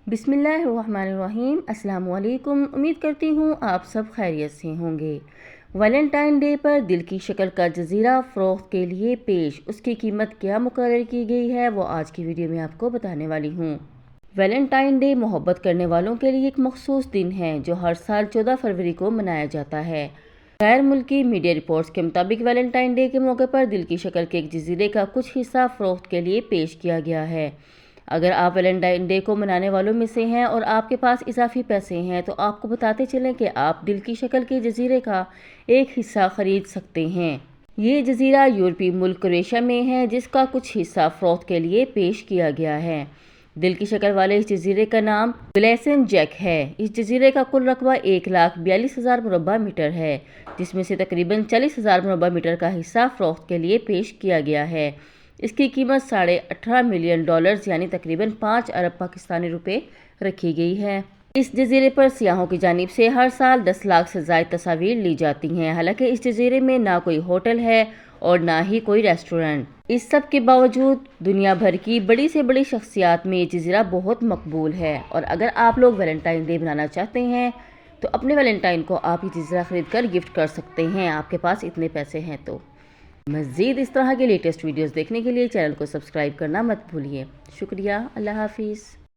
बिस्मिल्लाहिर्रहमानिर्रहीम। अस्सलाम वालेकुम। उम्मीद करती हूँ आप सब खैरियत से होंगे। वैलेंटाइन डे पर दिल की शक्ल का जजीरा फ़रोख्त के लिए पेश, उसकी कीमत क्या मुकर्रर की गई है वो आज की वीडियो में आपको बताने वाली हूँ। वैलेंटाइन डे मोहब्बत करने वालों के लिए एक मखसूस दिन है जो हर साल 14 फरवरी को मनाया जाता है। गैर मुल्की मीडिया रिपोर्ट्स के मुताबिक वैलेंटाइन डे के मौके पर दिल की शक्ल के एक जजीरे का कुछ हिस्सा फ़रोख्त के लिए पेश किया गया है। अगर आप वैलेंटाइन डे को मनाने वालों में से हैं और आपके पास इजाफी पैसे हैं तो आपको बताते चलें कि आप दिल की शक्ल के जजीरे का एक हिस्सा खरीद सकते हैं। ये जजीरा यूरोपीय मुल्क क्रोएशिया में है जिसका कुछ हिस्सा फ़रोख्त के लिए पेश किया गया है। दिल की शक्ल वाले इस जजीरे का नाम ग्लेसन जैक है। इस जजीरे का कुल रकबा 1,42,000 मुरबा मीटर है, जिसमें से तकरीबन 40,000 मुरबा मीटर का हिस्सा फ़रोख्त के लिए पेश किया गया है। इसकी कीमत $18.5 मिलियन यानी तकरीबन 5 अरब पाकिस्तानी रुपए रखी गई है। इस जजीरे पर सियाहों की जानिब से हर साल 10 लाख से ज़ायद तस्वीर ली जाती हैं। हालांकि इस जजीरे में ना कोई होटल है और ना ही कोई रेस्टोरेंट। इस सब के बावजूद दुनिया भर की बड़ी से बड़ी शख्सियात में ये जजीरा बहुत मकबूल है। और अगर आप लोग वैलेंटाइन डे मनाना चाहते हैं तो अपने वैलेंटाइन को आप ये जजीरा खरीद कर गिफ्ट कर सकते हैं, आपके पास इतने पैसे हैं तो। मज़ीद इस तरह के लेटेस्ट वीडियोस देखने के लिए चैनल को सब्सक्राइब करना मत भूलिए। शुक्रिया। अल्लाह हाफिज़।